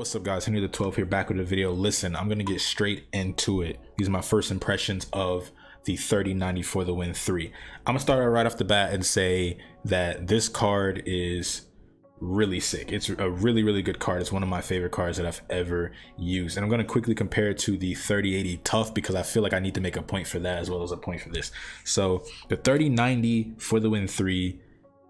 What's up guys, HenryThe12 here, back with a video. Listen, I'm gonna get straight into it. These are my first impressions of the 3090 for the Win 3. I'm gonna start right off the bat and say that this card is really sick. It's a really good card. It's one of my favorite cards that I've ever used, and I'm going to quickly compare it to the 3080 Tough because I feel like I need to make a point for that as well as a point for this. So the 3090 for the Win 3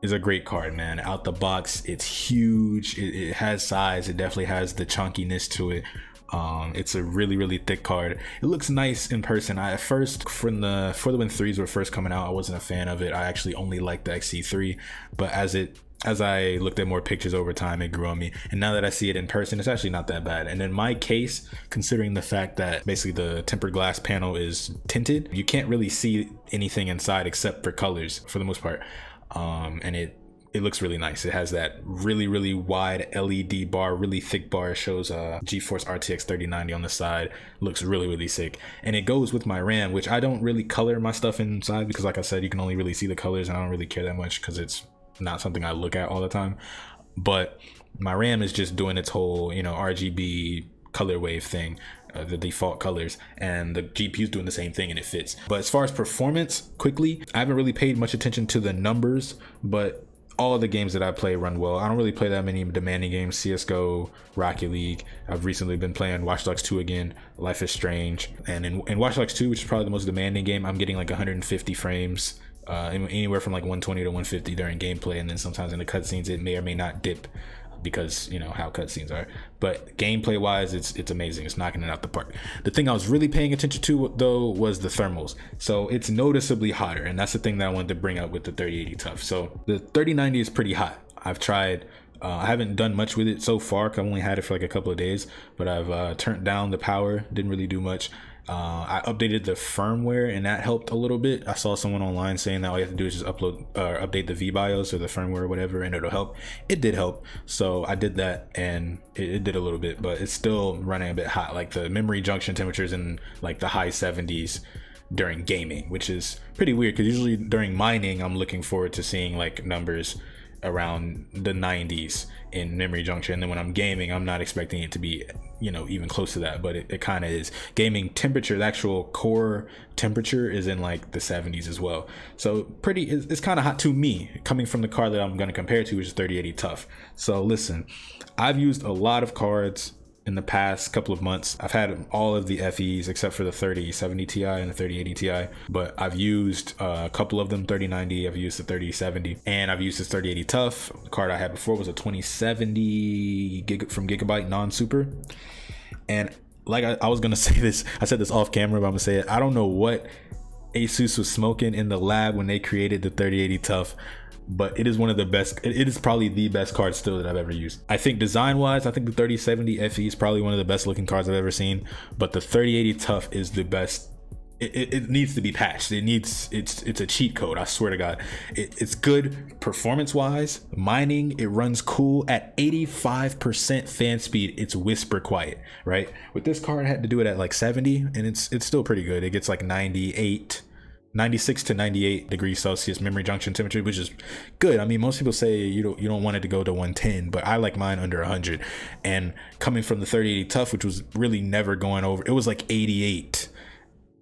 is a great card, man. Out the box, it's huge. It has size. It definitely has the chunkiness to it. It's a really thick card. It looks nice in person. I at first, for the Win 3s were first coming out, I wasn't a fan of it. I actually only liked the XC3, but as I looked at more pictures over time, it grew on me. And now that I see it in person, it's actually not that bad. And in my case, considering the fact that basically the tempered glass panel is tinted, you can't really see anything inside except for colors for the most part. And it looks really nice. It has that really wide LED bar, really thick bar. It shows GeForce RTX 3090 on the side. Looks really sick. And it goes with my RAM, which I don't really color my stuff inside because, like I said, you can only really see the colors, and I don't really care that much because it's not something I look at all the time. But my RAM is just doing its whole, RGB color wave thing, the default colors, and the GPU is doing the same thing, and it fits. But as far as performance, quickly, I haven't really paid much attention to the numbers, but all of the games that I play run well. I don't really play that many demanding games. CSGO, Rocket League. I've recently been playing Watch Dogs 2 again, Life is Strange. And in Watch Dogs 2, which is probably the most demanding game, I'm getting like 150 frames, anywhere from like 120 to 150 during gameplay. And then sometimes in the cutscenes, it may or may not dip because how cutscenes are. But gameplay wise, it's amazing. It's knocking it out the park. The thing I was really paying attention to though was the thermals. So it's noticeably hotter, and that's the thing that I wanted to bring up with the 3080 Tough. So the 3090 is pretty hot. I've tried, I haven't done much with it so far. I've only had it for like a couple of days, but I've turned down the power, didn't really do much. I updated the firmware, and that helped a little bit. I saw someone online saying that all you have to do is just update the VBIOS or the firmware or whatever, and it'll help. It did help, so I did that, and it did a little bit, but it's still running a bit hot. Like the memory junction temperatures in like the high 70s during gaming, which is pretty weird because usually during mining I'm looking forward to seeing like numbers around the 90s in memory junction, and then when I'm gaming, I'm not expecting it to be even close to that, but it kind of is. Gaming temperature, the actual core temperature, is in like the 70s as well. So it's kind of hot to me, coming from the card that I'm going to compare to, which is 3080 Tough. So listen, I've used a lot of cards in the past couple of months. I've had all of the FEs except for the 3070 Ti and the 3080 Ti, but I've used a couple of them. 3090, I've used the 3070, and I've used this 3080 Tough. The card I had before was a 2070 from Gigabyte non-super. And like I was gonna say this, I said this off camera, but I'm gonna say it. I don't know what Asus was smoking in the lab when they created the 3080 Tough, but it is one of the best. It is probably the best card still that I've ever used. I think design wise, I think the 3070 FE is probably one of the best looking cards I've ever seen, but the 3080 Tough is the best. It needs to be patched. It's a cheat code, I swear to God. It's good performance wise. Mining, it runs cool at 85% fan speed. It's whisper quiet, right? With this card, I had to do it at like 70, and it's still pretty good. It gets like 96 to 98 degrees Celsius memory junction temperature, which is good. I mean, most people say you don't want it to go to 110, but I like mine under 100. And coming from the 3080 Tough, which was really never going over, it was like 88.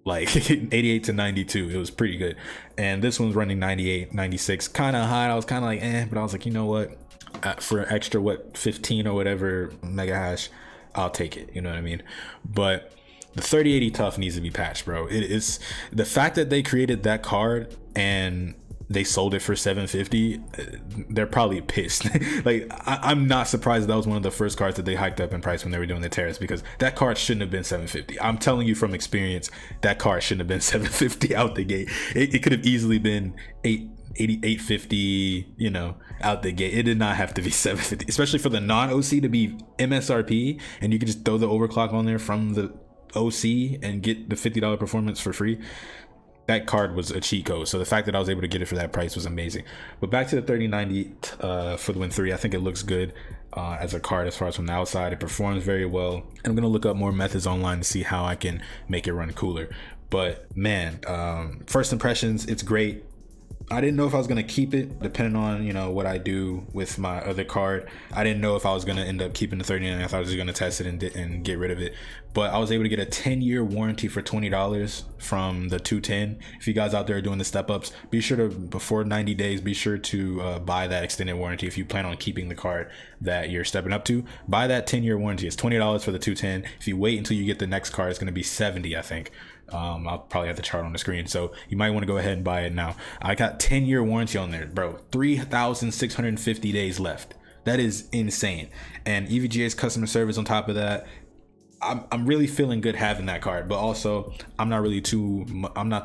Like 88 to 92, it was pretty good. And this one's running 98, 96, kind of hot. I was kind of like, but I was like, you know what? For an extra 15 or whatever mega hash, I'll take it. You know what I mean? But the 3080 Tough needs to be patched, bro. It is the fact that they created that card and they sold it for $750. They're probably pissed. Like I'm not surprised that was one of the first cards that they hiked up in price when they were doing the tariffs, because that card shouldn't have been $750. I'm telling you from experience, that card shouldn't have been $750 out the gate. It could have easily been $850, out the gate. It did not have to be $750, especially for the non-OC to be MSRP, and you could just throw the overclock on there from the OC and get the $50 performance for free. That card was a cheat code. So the fact that I was able to get it for that price was amazing. But back to the 3090 for the Win 3, I think it looks good as a card as far as from the outside. It performs very well. And I'm gonna look up more methods online to see how I can make it run cooler. But man, first impressions, it's great. I didn't know if I was gonna keep it, depending on, you know, what I do with my other card. I didn't know if I was gonna end up keeping the 39. I thought I was just gonna test it and get rid of it. But I was able to get a 10-year warranty for $20 from the 210. If you guys out there are doing the step ups, be sure to, before 90 days, be sure to buy that extended warranty. If you plan on keeping the card that you're stepping up to, buy that 10-year warranty. It's $20 for the 210. If you wait until you get the next card, it's gonna be $70, I think. I'll probably have the chart on the screen, so you might want to go ahead and buy it now. I got 10-year warranty on there, bro. 3,650 days left. That is insane. And EVGA's customer service on top of that. I'm really feeling good having that card, but also I'm not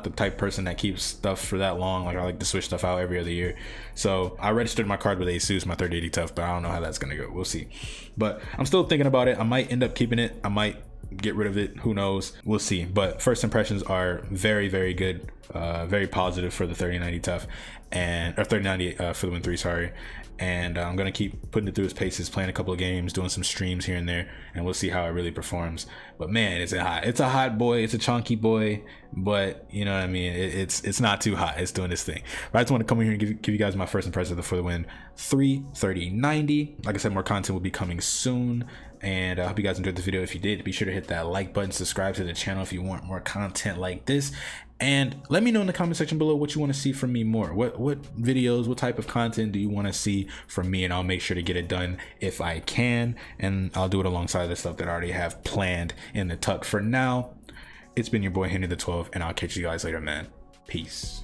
the type person that keeps stuff for that long. Like, I like to switch stuff out every other year. So I registered my card with ASUS, my 3080 Tough, but I don't know how that's gonna go. We'll see. But I'm still thinking about it. I might end up keeping it. I might get rid of it, who knows, we'll see. But first impressions are very, very good, very positive for the 3090 Tough, and or 3090 for the Win 3, sorry. And I'm gonna keep putting it through its paces, playing a couple of games, doing some streams here and there, and we'll see how it really performs. But man, it's a hot boy, it's a chunky boy, but you know what I mean, it's not too hot. It's doing this thing. But I just want to come in here and give you guys my first impression for the Win 3 3090. Like I said, more content will be coming soon, and I hope you guys enjoyed this video. If you did, be sure to hit that like button, subscribe to the channel if you want more content like this, and let me know in the comment section below what you want to see from me more. What videos, what type of content do you want to see from me, and I'll make sure to get it done if I can, and I'll do it alongside the stuff that I already have planned in the tuck. For now, it's been your boy HenryThe12, and I'll catch you guys later, man. Peace.